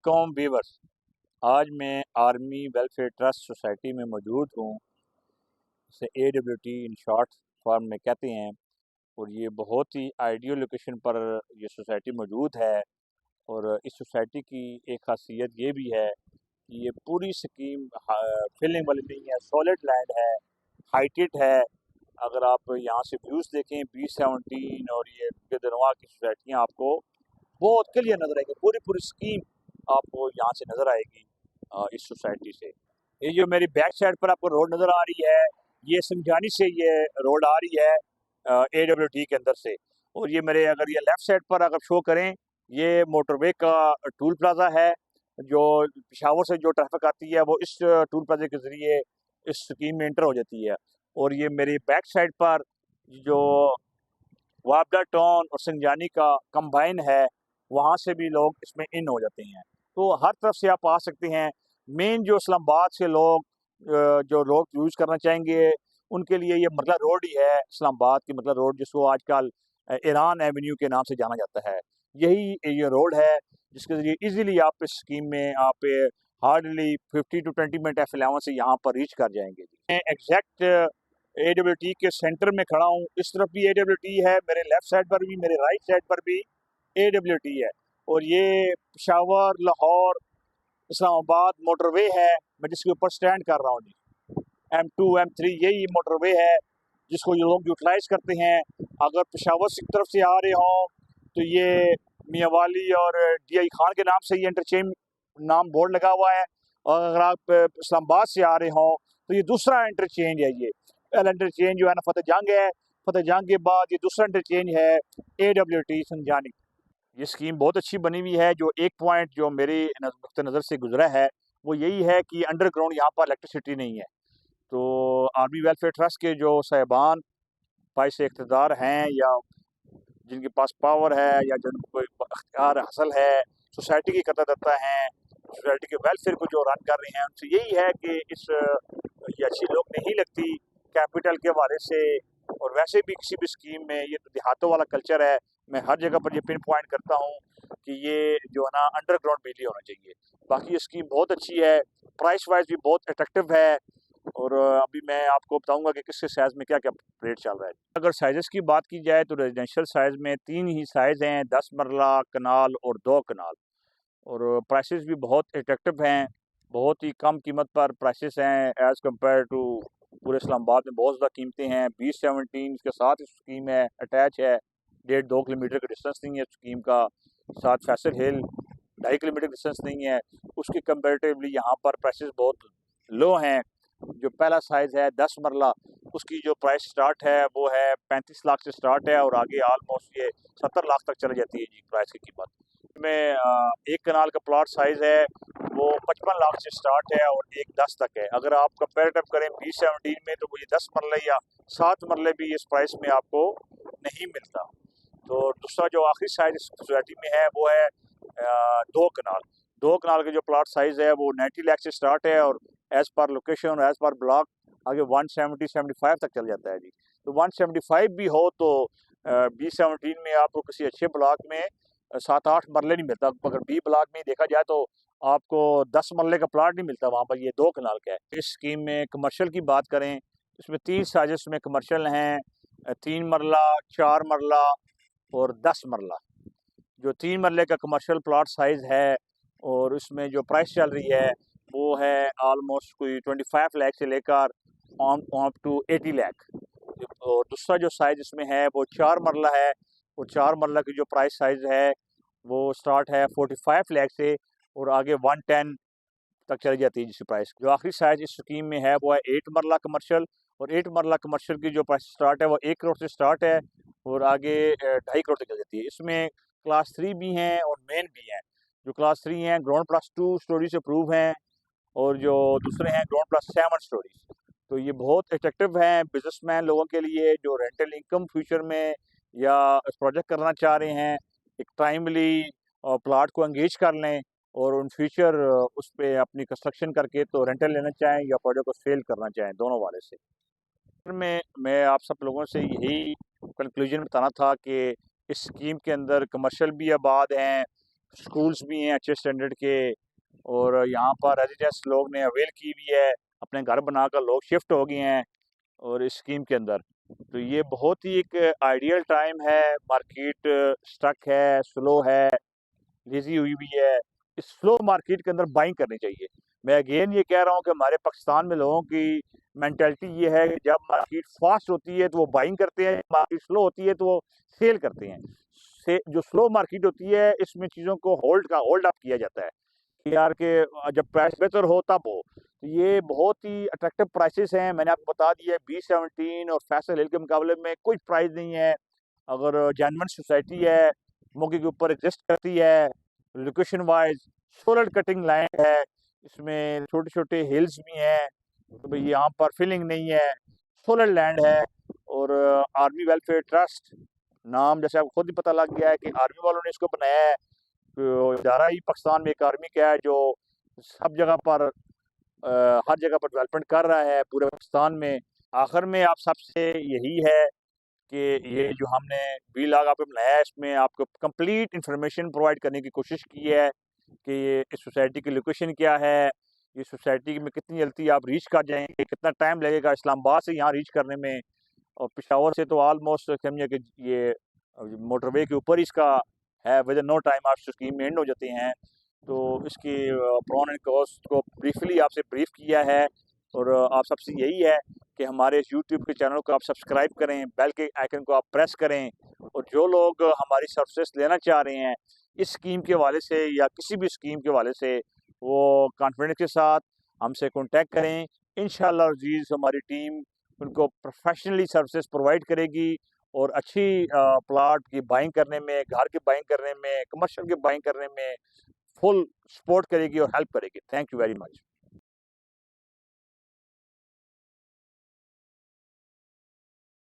वालेकुम वीवर्स। आज मैं आर्मी वेलफेयर ट्रस्ट सोसाइटी में मौजूद हूँ। इसे AWT इन शॉर्ट फॉर्म में कहते हैं। और ये बहुत ही आइडियल लोकेशन पर ये सोसाइटी मौजूद है। और इस सोसाइटी की एक खासियत ये भी है कि ये पूरी स्कीम फिलिंग वाली नहीं है, सॉलिड लैंड है, हाइटेड है। अगर आप यहाँ से व्यूज़ देखें B17 और ये गिरदनवा की सोसाइटियाँ आपको बहुत क्लियर नज़र आएगी। पूरी पूरी स्कीम आपको यहाँ से नज़र आएगी इस सोसाइटी से। ये जो मेरी बैक साइड पर आपको रोड नज़र आ रही है, ये संजानी से ये रोड आ रही है AWT के अंदर से। और ये मेरे अगर ये लेफ़्ट साइड पर अगर शो करें, ये मोटरवे का टूल प्लाज़ा है। जो पेशावर से जो ट्रैफ़िक आती है वो इस टूल प्लाज़े के ज़रिए इस स्कीम में एंटर हो जाती है। और ये मेरी बैक साइड पर जो वापडा टाउन और संजानी का कंबाइन है, वहाँ से भी लोग इसमें इन हो जाते हैं। तो हर तरफ से आप आ सकते हैं। मेन जो इस्लामाबाद से लोग जो लोग यूज़ करना चाहेंगे, उनके लिए ये मरला रोड ही है, इस्लामाबाद की मरला रोड, जिसको आजकल ईरान एवेन्यू के नाम से जाना जाता है। यही ये रोड है जिसके ज़रिए ईज़िली आप इस स्कीम में आप हार्डली 50 टू 20 मिनट एफ अलाउंस से यहाँ पर रीच कर जाएँगे। मैं एग्ज़ैक्ट AWT के सेंटर में खड़ा हूँ। इस तरफ भी AWT है, मेरे लेफ्ट साइड पर भी, मेरे राइट साइड पर भी AWT है। और ये पेशावर, लाहौर, इस्लामाबाद मोटरवे है, मैं जिसके ऊपर स्टैंड कर रहा हूँ जी। M2 M3 यही मोटरवे है जिसको ये लोग यूटिलाइज करते हैं। अगर पेशावर की तरफ से आ रहे हों तो ये मियाँ वाली और DI खान के नाम से ये इंटरचेंज नाम बोर्ड लगा हुआ है। और अगर आप इस्लामाबाद से आ रहे हों तो ये दूसरा इंटरचेंज है। ये पहला इंटरचेंज जो है ना फतेह जंग है, फतेह जंग के बाद ये दूसरा इंटरचेंज है AWT संजानी। ये स्कीम बहुत अच्छी बनी हुई है। जो एक पॉइंट जो मेरी नुक्ते नज़र से गुजरा है वो यही है कि अंडरग्राउंड यहाँ पर इलेक्ट्रिसिटी नहीं है। तो आर्मी वेलफेयर ट्रस्ट के जो साहिबान बाइस इक़्तिदार हैं या जिनके पास पावर है या जिनको इख्तियार हासिल है, सोसाइटी की कदरदाता हैं, सोसाइटी के वेलफेयर को जो रन कर रहे हैं, उनसे यही है कि ये अच्छी लोग नहीं लगती कैपिटल के हवाले से। और वैसे भी किसी भी स्कीम में ये तो देहातों वाला कल्चर है। मैं हर जगह पर ये पिन पॉइंट करता हूँ कि ये जो है ना अंडरग्राउंड बिजली होना चाहिए। बाकी ये स्कीम बहुत अच्छी है, प्राइस वाइज भी बहुत अट्रैक्टिव है। और अभी मैं आपको बताऊंगा कि किस साइज़ में क्या-क्या रेट चल रहा है। अगर साइज़ेस की बात की जाए तो रेजिडेंशियल साइज़ में 3 ही साइज़ हैं, 10 मरला, कनाल और 2 कनाल। और प्राइसेस भी बहुत अट्रैक्टिव हैं, बहुत ही कम कीमत पर प्राइसेस हैं एज़ कम्पेयर टू पूरे इस्लामाबाद में बहुत ज़्यादा कीमतें हैं। B17 इसके साथ स्कीम है, अटैच है, 1.5-2 किलोमीटर का डिस्टेंस नहीं है स्कीम का। साथ फैसल हिल 2.5 किलोमीटर डिस्टेंस नहीं है। उसके कंपैरेटिवली यहाँ पर प्राइसेस बहुत लो हैं। जो पहला साइज़ है 10 मरला, उसकी जो प्राइस स्टार्ट है वो है 35 लाख से स्टार्ट है और आगे ऑलमोस्ट ये 70 लाख तक चली जाती है जी प्राइस की कीमत। में एक कनाल का प्लॉट साइज़ है वो 55 लाख से स्टार्ट है और एक 10 तक है। अगर आप कंपैरेटिव करें B17 में तो वो ये 10 मरले या 7 मरले भी इस प्राइस में आपको नहीं मिलता। तो दूसरा जो आखिरी साइज़ इस सोसाइटी में है वो है 2 कनाल। 2 कनाल के जो प्लॉट साइज़ है वो 90 लाख से स्टार्ट है और एज़ पर लोकेशन और एज़ पर ब्लॉक आगे 170-75 तक चल जाता है जी। तो 175 भी हो तो B17 में आपको किसी अच्छे ब्लॉक में 7-8 मरले नहीं मिलता। अगर B ब्लॉक में देखा जाए तो आपको 10 मरले का प्लॉट नहीं मिलता वहाँ पर, ये 2 कनाल का है। इस स्कीम में कमर्शियल की बात करें, इसमें 3 साइज़ेस में कमर्शियल हैं, 3 मरला, 4 मरला और 10 मरला। जो 3 मरले का कमर्शियल प्लॉट साइज़ है और उसमें जो प्राइस चल रही है वो है ऑलमोस्ट कोई 25 लाख से लेकर ऑन अप टू 80 लाख। और दूसरा जो साइज़ इसमें है वो 4 मरला है और 4 मरला की जो प्राइस साइज़ है वो स्टार्ट है 45 लाख से और आगे 110 तक चली जाती है जिसकी प्राइस। जो आखिरी साइज़ इस स्कीम में है वो है 8 मरला कमर्शियल और 8 मरला कमर्शियल की जो प्राइस स्टार्ट है वो 1 करोड़ से स्टार्ट है और आगे 2.5 करोड़ तक चल जाती है। इसमें क्लास 3 भी हैं और मेन भी हैं। जो क्लास 3 हैं ग्राउंड प्लस 2 स्टोरीज अप्रूव हैं और जो दूसरे हैं ग्राउंड प्लस 7 स्टोरीज। तो ये बहुत अट्रैक्टिव हैं बिजनेसमैन लोगों के लिए जो रेंटल इनकम फ्यूचर में या प्रोजेक्ट करना चाह रहे हैं, एक टाइमली प्लाट को एंगेज कर लें और उन फ्यूचर उस पे अपनी कंस्ट्रक्शन करके तो रेंटल लेना चाहें या प्रोजेक्ट को सेल करना चाहें, दोनों वाले से। फिर मैं आप सब लोगों से यही कंक्लूजन बताना था कि इस स्कीम के अंदर कमर्शियल भी आबाद हैं, स्कूल्स भी हैं अच्छे स्टैंडर्ड के, और यहाँ पर रेजिडेंस लोग ने अवेल की भी है, अपने घर बनाकर लोग शिफ्ट हो गए हैं और इस स्कीम के अंदर। तो ये बहुत ही एक आइडियल टाइम है। मार्केट स्टक है, स्लो है, लेजी हुई भी है। इस स्लो मार्केट के अंदर बाइंग करनी चाहिए। मैं अगेन ये कह रहा हूँ कि हमारे पाकिस्तान में लोगों की मेंटालिटी ये है कि जब मार्केट फास्ट होती है तो वो बाइंग करते हैं, मार्केट स्लो होती है तो वो सेल करते हैं। से जो स्लो मार्केट होती है इसमें चीज़ों को होल्ड अप किया जाता है कि यार के जब प्राइस बेहतर हो तब हो। तो ये बहुत ही अट्रैक्टिव प्राइसेस हैं, मैंने आपको बता दिया है। B17 और फैसल हिल के मुकाबले में कोई प्राइस नहीं है। अगर जेन्युइन सोसाइटी है, मौके के ऊपर एग्जिस्ट करती है, location wise solar cutting land है, इसमें छोटे छोटे हिल्स भी हैं, तो भाई यहाँ पर फिलिंग नहीं है, सोलर लैंड है। और आर्मी वेलफेयर ट्रस्ट नाम जैसे आपको खुद ही पता लग गया है कि आर्मी वालों ने इसको बनाया है। तो इदारा ही पाकिस्तान में एक आर्मी का है जो सब जगह पर हर जगह पर डेवलपमेंट कर रहा है पूरे पाकिस्तान में। आखिर में आप सबसे यही है कि ये जो हमने वीलॉग आपको बनाया है इसमें आपको कंप्लीट इंफॉर्मेशन प्रोवाइड करने की कोशिश की है कि ये इस सोसाइटी की लोकेशन क्या है, ये सोसाइटी में कितनी जल्दी आप रीच कर जाएंगे, कितना टाइम लगेगा इस्लामाबाद से यहाँ रीच करने में। और पेशावर से तो ऑलमोस्ट समझिए कि ये मोटरवे के ऊपर ही इसका है, विद इन नो टाइम आप स्कीम में एंड हो जाते हैं। तो इसकी प्रॉन एंड कॉस्ट को ब्रीफली आपसे ब्रीफ किया है। और आप सबसे यही है कि हमारे यूट्यूब के चैनल को आप सब्सक्राइब करें, बेल के आइकन को आप प्रेस करें। और जो लोग हमारी सर्विसेज लेना चाह रहे हैं इस स्कीम के हवाले से या किसी भी स्कीम के हवाले से, वो कॉन्फिडेंस के साथ हमसे कॉन्टैक्ट करें। इंशाल्लाह अज़ीज़ हमारी टीम उनको प्रोफेशनली सर्विसेज प्रोवाइड करेगी और अच्छी प्लाट की बाइंग करने में, घर की बाइंग करने में, कमर्शियल की बाइंग करने में फुल सपोर्ट करेगी और हेल्प करेगी। Thank you very much.